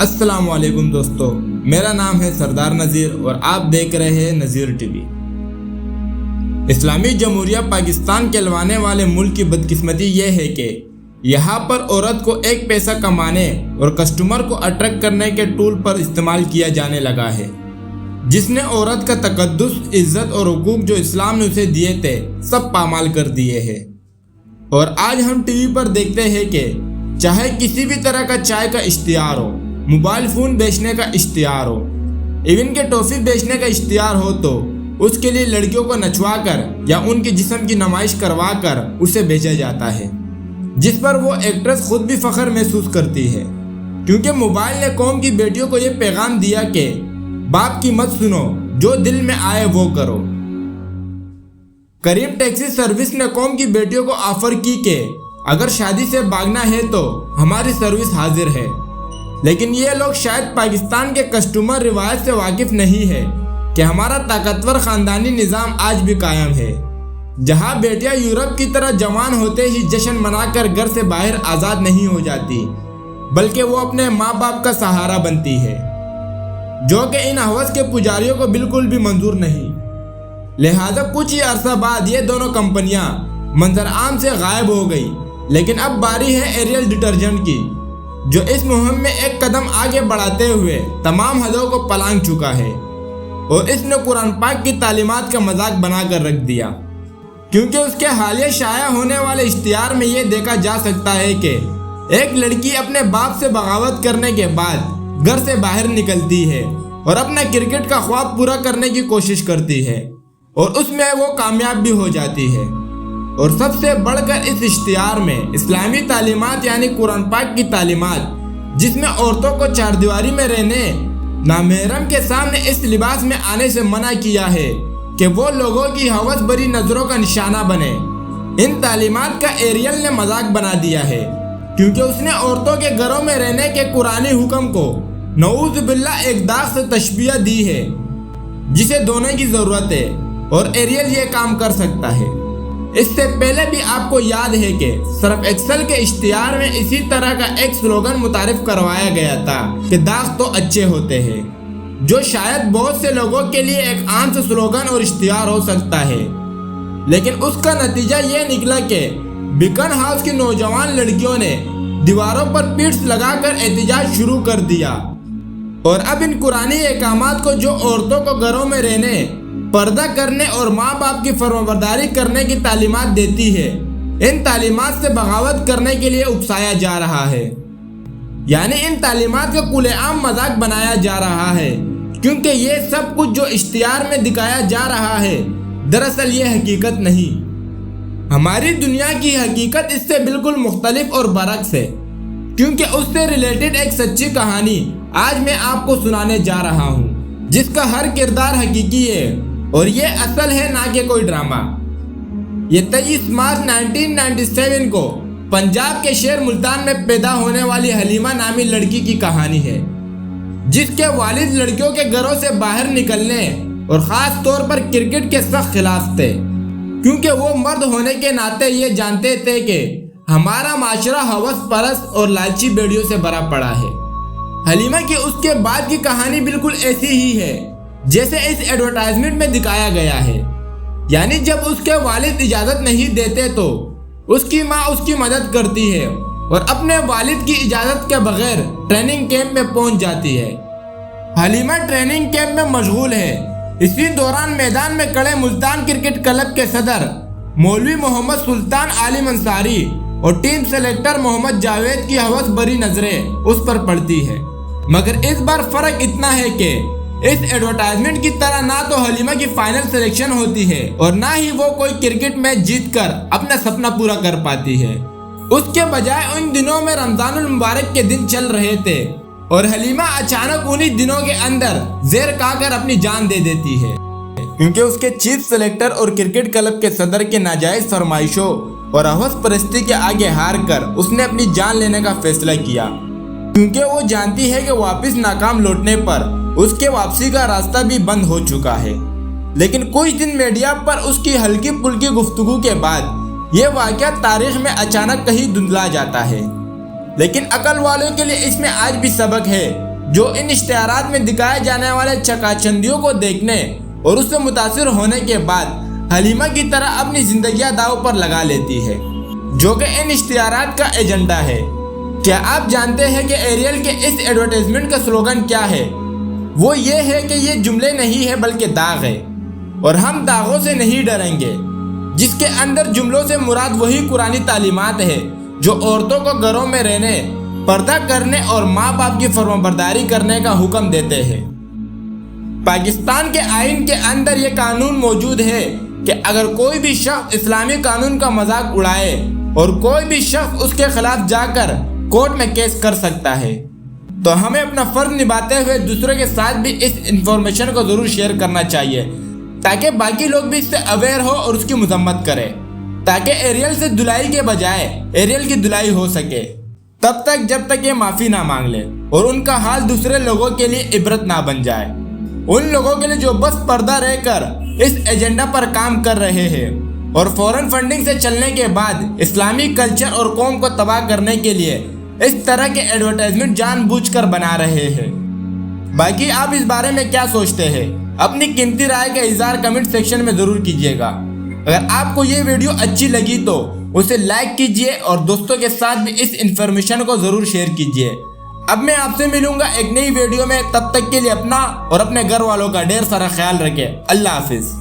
السلام علیکم دوستو، میرا نام ہے سردار نذیر اور آپ دیکھ رہے ہیں نذیر ٹی وی۔ اسلامی جمہوریہ پاکستان کہلوانے والے ملک کی بدقسمتی یہ ہے کہ یہاں پر عورت کو ایک پیسہ کمانے اور کسٹمر کو اٹریکٹ کرنے کے ٹول پر استعمال کیا جانے لگا ہے، جس نے عورت کا تقدس، عزت اور حقوق جو اسلام نے اسے دیے تھے سب پامال کر دیے ہیں۔ اور آج ہم ٹی وی پر دیکھتے ہیں کہ چاہے کسی بھی طرح کا چائے کا اشتہار ہو، موبائل فون بیچنے کا اشتہار ہو، ایون کہ ٹافی بیچنے کا اشتہار ہو، تو اس کے لیے لڑکیوں کو نچوا کر یا ان کے جسم کی نمائش کروا کر اسے بیچا جاتا ہے، جس پر وہ ایکٹریس خود بھی فخر محسوس کرتی ہے، کیونکہ موبائل نے قوم کی بیٹیوں کو یہ پیغام دیا کہ باپ کی مت سنو، جو دل میں آئے وہ کرو۔ کریم ٹیکسی سروس نے قوم کی بیٹیوں کو آفر کی کہ اگر شادی سے بھاگنا ہے تو ہماری سروس حاضر ہے، لیکن یہ لوگ شاید پاکستان کے کسٹمر روایت سے واقف نہیں ہے کہ ہمارا طاقتور خاندانی نظام آج بھی قائم ہے، جہاں بیٹیاں یورپ کی طرح جوان ہوتے ہی جشن منا کر گھر سے باہر آزاد نہیں ہو جاتی، بلکہ وہ اپنے ماں باپ کا سہارا بنتی ہے، جو کہ ان ہوس کے پجاریوں کو بالکل بھی منظور نہیں۔ لہذا کچھ ہی عرصہ بعد یہ دونوں کمپنیاں منظر عام سے غائب ہو گئی، لیکن اب باری ہے ایریل ڈٹرجنٹ کی، جو اس مہم میں ایک قدم آگے بڑھاتے ہوئے تمام حدوں کو پلانگ چکا ہے، اور اس نے قرآن پاک کی تعلیمات کا مذاق بنا کر رکھ دیا، کیونکہ اس کے حالیہ شائع ہونے والے اشتہار میں یہ دیکھا جا سکتا ہے کہ ایک لڑکی اپنے باپ سے بغاوت کرنے کے بعد گھر سے باہر نکلتی ہے اور اپنا کرکٹ کا خواب پورا کرنے کی کوشش کرتی ہے، اور اس میں وہ کامیاب بھی ہو جاتی ہے۔ اور سب سے بڑھ کر اس اشتہار میں اسلامی تعلیمات یعنی قرآن پاک کی تعلیمات، جس میں عورتوں کو چار دیواری میں رہنے، نامحرم کے سامنے اس لباس میں آنے سے منع کیا ہے کہ وہ لوگوں کی ہوس بری نظروں کا نشانہ بنے۔ ان تعلیمات کا ایریل نے مذاق بنا دیا ہے، کیونکہ اس نے عورتوں کے گھروں میں رہنے کے قرآنی حکم کو نعوذ باللہ ایک داغ سے تشبیہ دی ہے، جسے دھونے کی ضرورت ہے، اور ایریل یہ کام کر سکتا ہے۔ اس سے پہلے بھی آپ کو یاد ہے کہ سرف ایکسل کے اشتہار میں اسی طرح کا ایک سلوگن متعارف کروایا گیا تھا کہ داغ تو اچھے ہوتے ہیں، جو شاید بہت سے لوگوں کے لیے ایک عام سے سلوگن اور اشتہار ہو سکتا ہے، لیکن اس کا نتیجہ یہ نکلا کہ بیکن ہاؤس کی نوجوان لڑکیوں نے دیواروں پر پیٹس لگا کر احتجاج شروع کر دیا، اور اب ان قرآنی احکامات کو جو عورتوں کو گھروں میں رہنے، پردہ کرنے اور ماں باپ کی فرمانبرداری کرنے کی تعلیمات دیتی ہے، ان تعلیمات سے بغاوت کرنے کے لیے اکسایا جا رہا ہے، یعنی ان تعلیمات کا کھلے عام مذاق بنایا جا رہا ہے، کیونکہ یہ سب کچھ جو اشتہار میں دکھایا جا رہا ہے دراصل یہ حقیقت نہیں۔ ہماری دنیا کی حقیقت اس سے بالکل مختلف اور برعکس ہے، کیونکہ اس سے ریلیٹڈ ایک سچی کہانی آج میں آپ کو سنانے جا رہا ہوں، جس کا ہر کردار حقیقی ہے، اور یہ اصل ہے نہ کہ کوئی ڈرامہ۔ یہ 23 مارچ 1997 کو پنجاب کے شہر ملتان میں پیدا ہونے والی حلیمہ نامی لڑکی کی کہانی ہے، جس کے والد لڑکیوں کے گھروں سے باہر نکلنے اور خاص طور پر کرکٹ کے سخت خلاف تھے، کیونکہ وہ مرد ہونے کے ناطے یہ جانتے تھے کہ ہمارا معاشرہ ہوس پرست اور لالچی بیڑیوں سے بھرا پڑا ہے۔ حلیمہ کی اس کے بعد کی کہانی بالکل ایسی ہی ہے جیسے اس ایڈورٹائزمنٹ میں دکھایا گیا ہے، یعنی جب اس کے والد اجازت نہیں دیتے تو اس کی ماں اس کی مدد کرتی ہے اور اپنے والد کی اجازت کے بغیر ٹریننگ کیمپ میں پہنچ جاتی ہے۔ حلیمہ ٹریننگ کیمپ میں مشغول ہے، اسی دوران میدان میں کھڑے ملتان کرکٹ کلب کے صدر مولوی محمد سلطان عالم انصاری اور ٹیم سلیکٹر محمد جاوید کی ہوس بری نظریں اس پر پڑتی ہے، مگر اس بار فرق اتنا ہے کہ اس ایڈورٹائزمنٹ کی طرح نہ تو حلیمہ کی فائنل سلیکشن ہوتی ہے اور نہ ہی وہ کوئی کرکٹ میچ جیت کر اپنا سپنا پورا کر پاتی ہے۔ اس کے بجائے ان دنوں میں رمضان المبارک کے دن چل رہے تھے، اور حلیمہ اچانک انہی دنوں کے اندر زہر کھا کر اپنی جان دے دیتی ہے، کیونکہ اس کے چیف سلیکٹر اور کرکٹ کلب کے صدر کے ناجائز فرمائشوں اور ہوس پرستی کے آگے ہار کر اس نے اپنی جان لینے کا فیصلہ کیا، کیونکہ وہ جانتی ہے کہ واپس ناکام لوٹنے پر اس کے واپسی کا راستہ بھی بند ہو چکا ہے۔ لیکن کچھ دن میڈیا پر اس کی ہلکی پھلکی گفتگو کے بعد یہ واقعہ تاریخ میں اچانک کہیں دھندلا جاتا ہے، لیکن عقل والوں کے لیے اس میں آج بھی سبق ہے جو ان اشتہارات میں دکھائے جانے والے چکاچندیوں کو دیکھنے اور اس سے متاثر ہونے کے بعد حلیمہ کی طرح اپنی زندگیاں داؤ پر لگا لیتی ہے، جو کہ ان اشتہارات کا ایجنڈا ہے۔ کیا آپ جانتے ہیں کہ ایریل کے اس ایڈورٹائزمنٹ کا سلوگن کیا ہے؟ وہ یہ ہے کہ یہ جملے نہیں ہے بلکہ داغ ہے، اور ہم داغوں سے نہیں ڈریں گے، جس کے اندر جملوں سے مراد وہی قرآنی تعلیمات ہے جو عورتوں کو گھروں میں رہنے، پردہ کرنے اور ماں باپ کی فرمانبرداری کرنے کا حکم دیتے ہیں۔ پاکستان کے آئین کے اندر یہ قانون موجود ہے کہ اگر کوئی بھی شخص اسلامی قانون کا مذاق اڑائے اور کوئی بھی شخص اس کے خلاف جا کر کورٹ میں کیس کر سکتا ہے، تو ہمیں اپنا فرض نبھاتے ہوئے دوسروں کے ساتھ بھی اس انفارمیشن کو ضرور شیئر کرنا چاہیے، تاکہ باقی لوگ بھی اس سے اویئر ہو اور اس کی مذمت کرے، تاکہ ایریل سے دلائی کے بجائے ایریل کی دلائی ہو سکے، تب تک جب تک یہ معافی نہ مانگ لے اور ان کا حال دوسرے لوگوں کے لیے عبرت نہ بن جائے، ان لوگوں کے لیے جو بس پردہ رہ کر اس ایجنڈا پر کام کر رہے ہیں اور فورن فنڈنگ سے چلنے کے بعد اسلامی کلچر اور قوم کو تباہ کرنے کے لیے اس طرح کے ایڈورٹائزمنٹ جان بوجھ کر بنا رہے ہیں۔ باقی آپ اس بارے میں کیا سوچتے ہیں؟ اپنی قیمتی رائے کا اظہار کمنٹ سیکشن میں ضرور کیجیے گا۔ اگر آپ کو یہ ویڈیو اچھی لگی تو اسے لائک کیجیے اور دوستوں کے ساتھ بھی اس انفارمیشن کو ضرور شیئر کیجیے۔ اب میں آپ سے ملوں گا ایک نئی ویڈیو میں، تب تک کے لیے اپنا اور اپنے گھر والوں کا ڈھیر سارا خیال رکھیں۔ اللہ حافظ۔